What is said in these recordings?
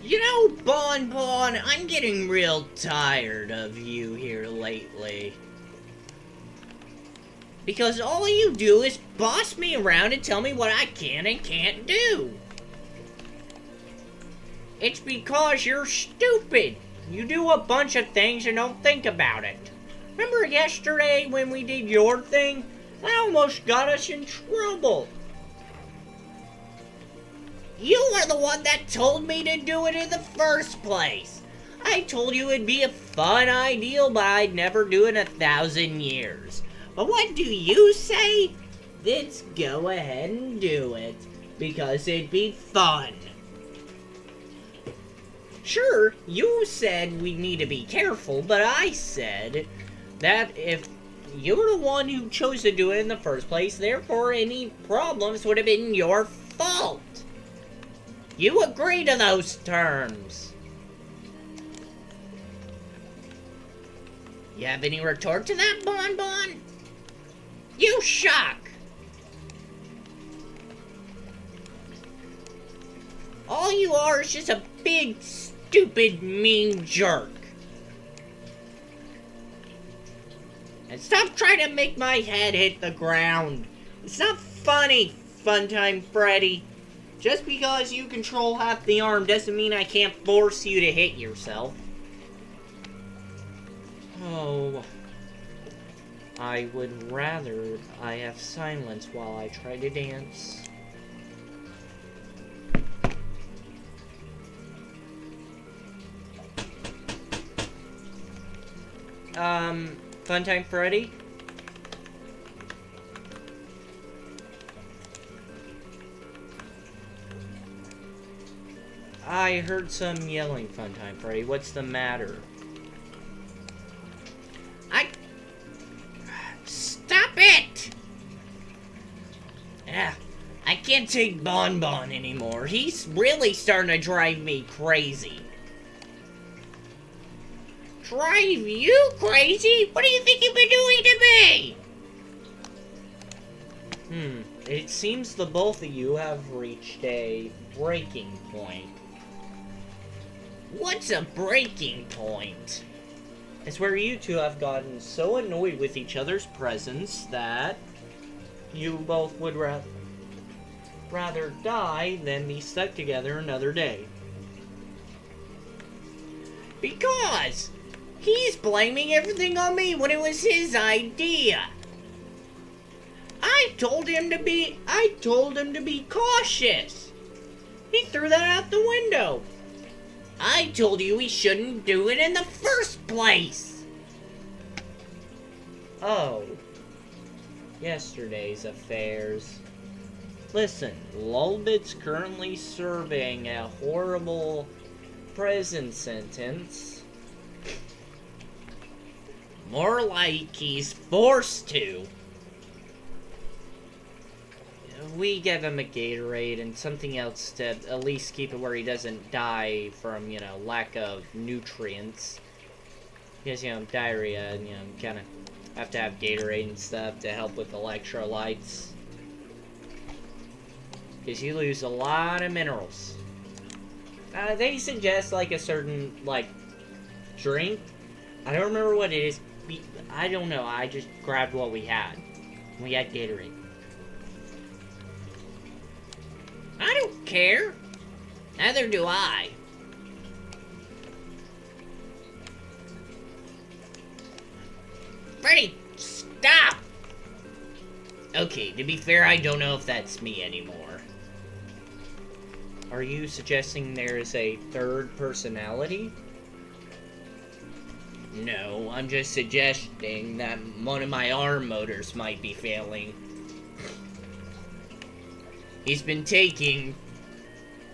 You know, Bon Bon, I'm getting real tired of you here lately. Because all you do is boss me around and tell me what I can and can't do. It's because you're stupid. You do a bunch of things and don't think about it. Remember yesterday when we did your thing? That almost got us in trouble. You were the one that told me to do it in the first place. I told you it'd be a fun idea, but I'd never do it in 1,000 years. But what do you say? Let's go ahead and do it, because it'd be fun. Sure, you said we need to be careful, but I said that if you're the one who chose to do it in the first place, therefore any problems would have been your fault. You agree to those terms. You have any retort to that, Bon Bon? You shock. All you are is just a big, stupid, mean jerk. And stop trying to make my head hit the ground. It's not funny, Funtime Freddy. Just because you control half the arm doesn't mean I can't force you to hit yourself. Oh. I would rather I have silence while I try to dance. Funtime Freddy? I heard some yelling, Funtime Freddy. What's the matter? Stop it! Yeah, I can't take Bon Bon anymore. He's really starting to drive me crazy. Drive you crazy? What do you think you've been doing to me? It seems the both of you have reached a breaking point. What's a breaking point? It's where you two have gotten so annoyed with each other's presence that you both would rather die than be stuck together another day. Because he's blaming everything on me when it was his idea. I told him to be cautious. He threw that out the window. I told you we shouldn't do it in the first place. Oh. Yesterday's affairs. Listen, Lulbit's currently serving a horrible prison sentence. More like he's forced to. We give him a Gatorade and something else to at least keep it where he doesn't die from, lack of nutrients. Because, diarrhea, and, kind of have to have Gatorade and stuff to help with electrolytes. Because you lose a lot of minerals. They suggest, a certain, drink. I don't remember what it is. I don't know. I just grabbed what we had. We had Gatorade. I don't care. Neither do I. Freddy, stop! Okay, to be fair, I don't know if that's me anymore. Are you suggesting there is a third personality? No, I'm just suggesting that one of my arm motors might be failing. He's been taking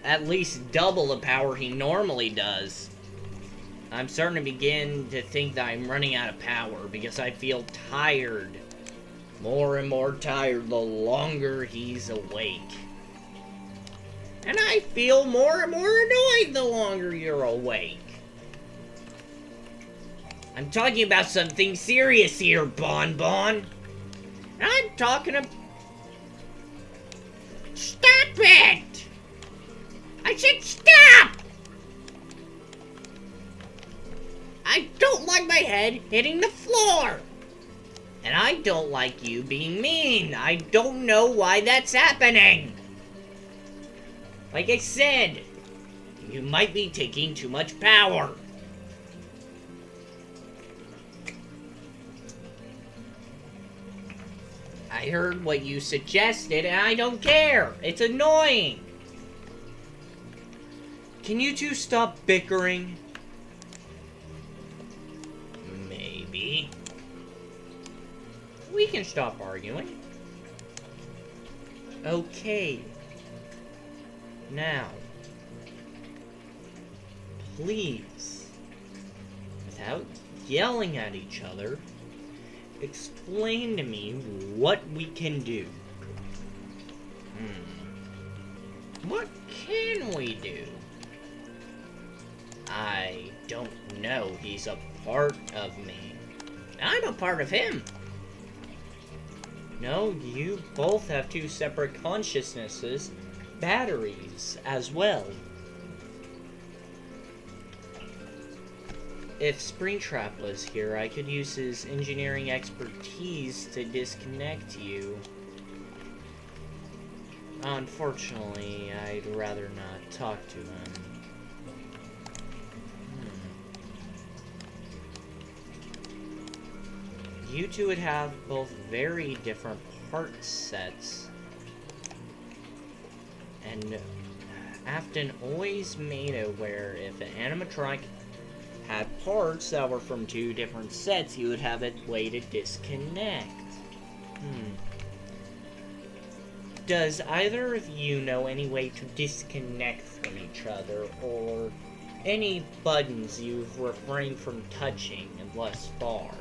at least double the power he normally does. I'm starting to begin to think that I'm running out of power because I feel tired. More and more tired the longer he's awake. And I feel more and more annoyed the longer you're awake. I'm talking about something serious here, Bon Bon. I'm talking about... Stop it! I said stop! like my head hitting the floor. And I don't like you being mean. I don't know why that's happening. Like I said, you might be taking too much power. I heard what you suggested and I don't care. It's annoying. Can you two stop bickering? Maybe. We can stop arguing. Okay. Now, please, without yelling at each other, explain to me what we can do. What can we do? I don't know. He's a part of me. I'm a part of him. No, you both have two separate consciousnesses, batteries as well. If Springtrap was here, I could use his engineering expertise to disconnect you. Unfortunately, I'd rather not talk to him. You two would have both very different part sets. And Afton always made it where if an animatronic had parts that were from two different sets, you would have a way to disconnect. Does either of you know any way to disconnect from each other, or any buttons you've refrained from touching thus far?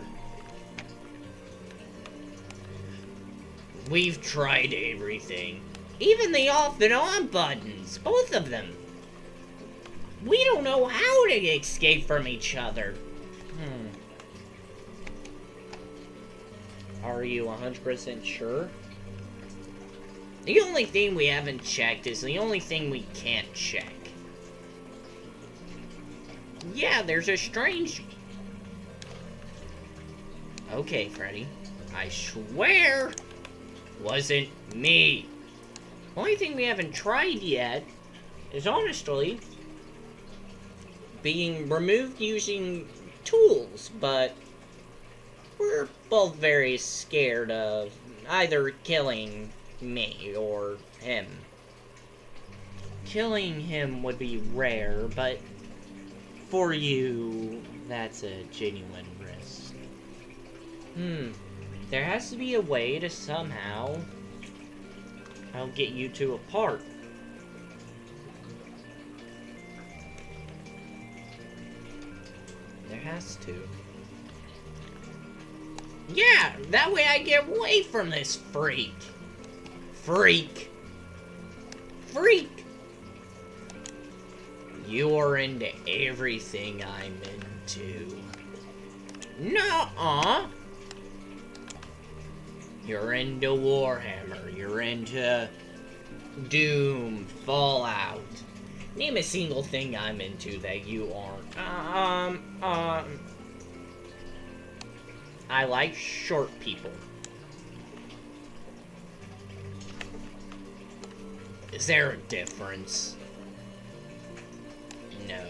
We've tried everything. Even the off and on buttons, both of them. We don't know how to escape from each other. Are you 100% sure? The only thing we haven't checked is the only thing we can't check. Yeah, there's a strange... Okay, Freddy. I swear... wasn't me. Only thing we haven't tried yet is honestly being removed using tools, but we're both very scared of either killing me or him. Killing him would be rare, but for you, that's a genuine risk. There has to be a way to somehow I'll get you two apart. There has to. Yeah, that way I get away from this freak. Freak. You're into everything I'm into. Nuh-uh. You're into Warhammer. You're into Doom, Fallout. Name a single thing I'm into that you aren't. I like short people. Is there a difference? No.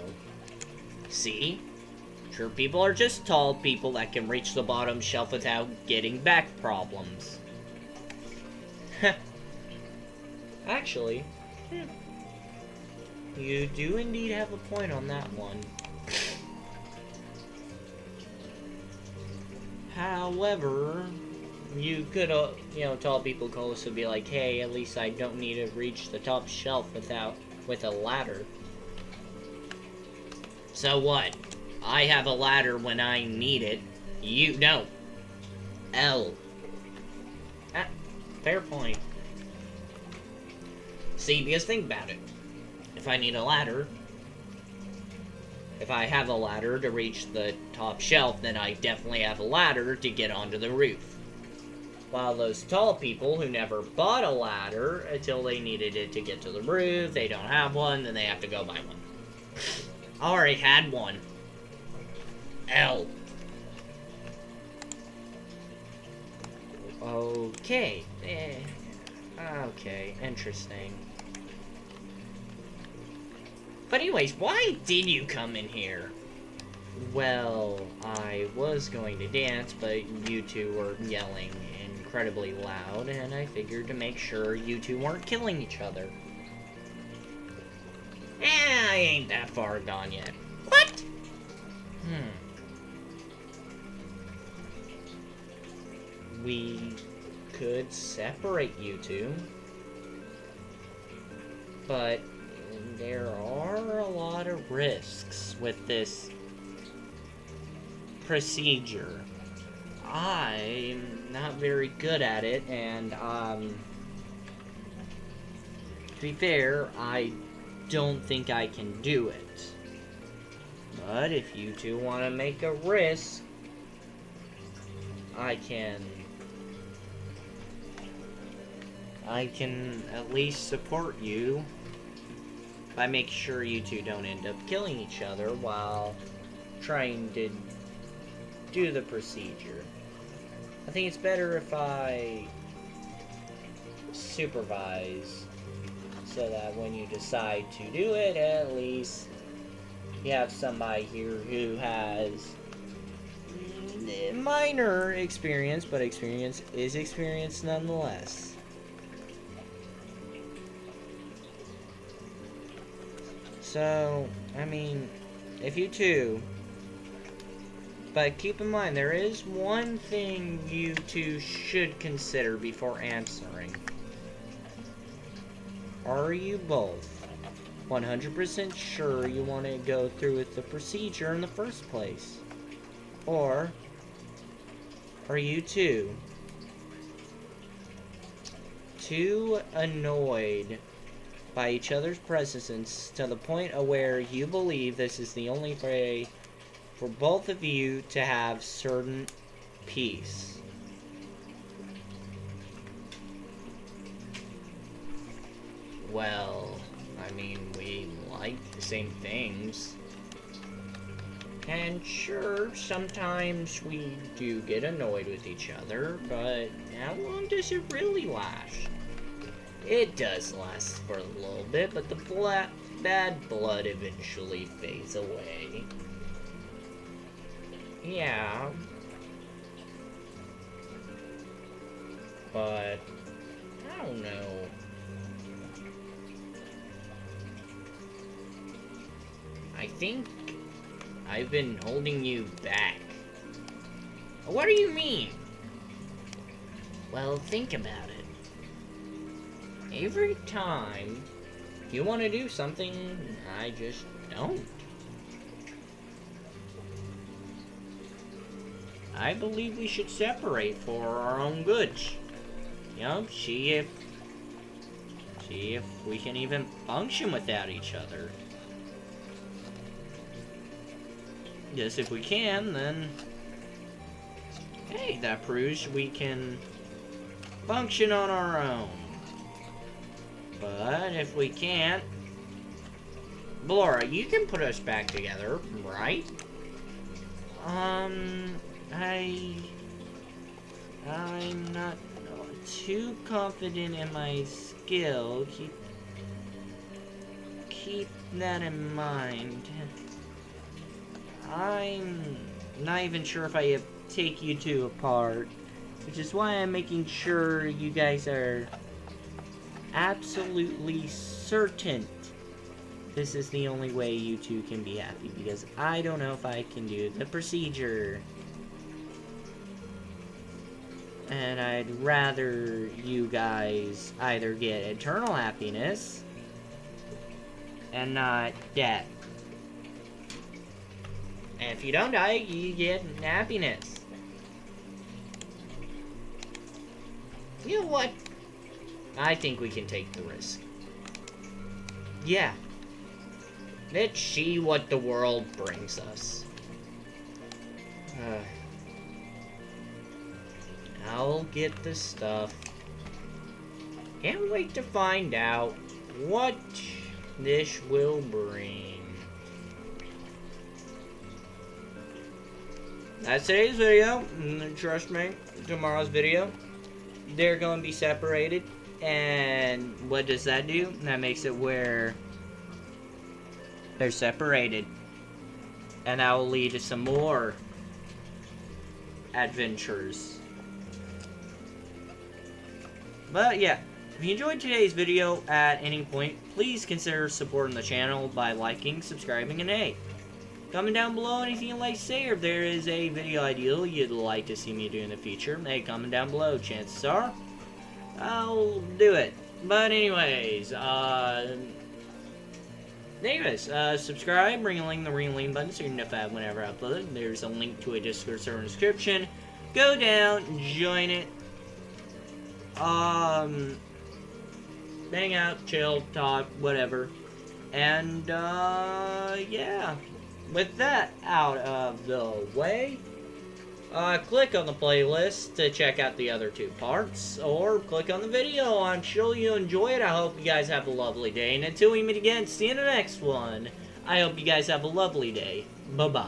See? Short people are just tall people that can reach the bottom shelf without getting back problems. Actually, you do indeed have a point on that one. However, you could, tall people could also be like, hey, at least I don't need to reach the top shelf with a ladder. So what? I have a ladder when I need it. You don't. L. Fair point. See, because think about it. If I need a ladder, if I have a ladder to reach the top shelf, then I definitely have a ladder to get onto the roof. While those tall people who never bought a ladder until they needed it to get to the roof, they don't have one, then they have to go buy one. I already had one. L. Okay. Okay, interesting. But anyways, why did you come in here? Well, I was going to dance, but you two were yelling incredibly loud, and I figured to make sure you two weren't killing each other. I ain't that far gone yet. What? We could separate you two, but there are a lot of risks with this procedure. I'm not very good at it, and to be fair, I don't think I can do it. But if you two want to make a risk, I can at least support you by making sure you two don't end up killing each other while trying to do the procedure. I think it's better if I supervise, so that when you decide to do it, at least you have somebody here who has minor experience, but experience is experience nonetheless. So, I mean, if you two... But keep in mind, there is one thing you two should consider before answering. Are you both 100% sure you want to go through with the procedure in the first place? Or are you two too annoyed by each other's presence to the point of where you believe this is the only way for both of you to have certain peace? Well, I mean, we like the same things. And sure, sometimes we do get annoyed with each other, but how long does it really last? It does last for a little bit, but the bad blood eventually fades away. Yeah. But I don't know. I think I've been holding you back. What do you mean? Well, think about it. Every time you want to do something, I just don't. I believe we should separate for our own goods. You know, see if we can even function without each other. Yes, if we can, then hey, that proves we can function on our own. But if we can't, Laura, you can put us back together, right? I'm not too confident in my skill. Keep that in mind. I'm not even sure if I take you two apart, which is why I'm making sure you guys are absolutely certain this is the only way you two can be happy, because I don't know if I can do the procedure. And I'd rather you guys either get eternal happiness and not death. And if you don't die, you get happiness. You know what? I think we can take the risk. Yeah. Let's see what the world brings us. I'll get the stuff. Can't wait to find out what this will bring. That's today's video. Trust me, tomorrow's video they're going to be separated. And what does that do? That makes it where they're separated. And that will lead to some more adventures. But yeah, if you enjoyed today's video at any point, please consider supporting the channel by liking, subscribing, and hey, comment down below anything you'd like to say, or if there is a video ideal you'd like to see me do in the future. Hey, comment down below. Chances are I'll do it. But anyways, subscribe, ring the button so you're notified whenever I upload. There's a link to a Discord server in the description. Go down, join it. Hang out, chill, talk, whatever. And, yeah. With that out of the way, click on the playlist to check out the other 2 parts, or click on the video. I'm sure you'll enjoy it. I hope you guys have a lovely day, and until we meet again, see you in the next one. I hope you guys have a lovely day. Bye-bye.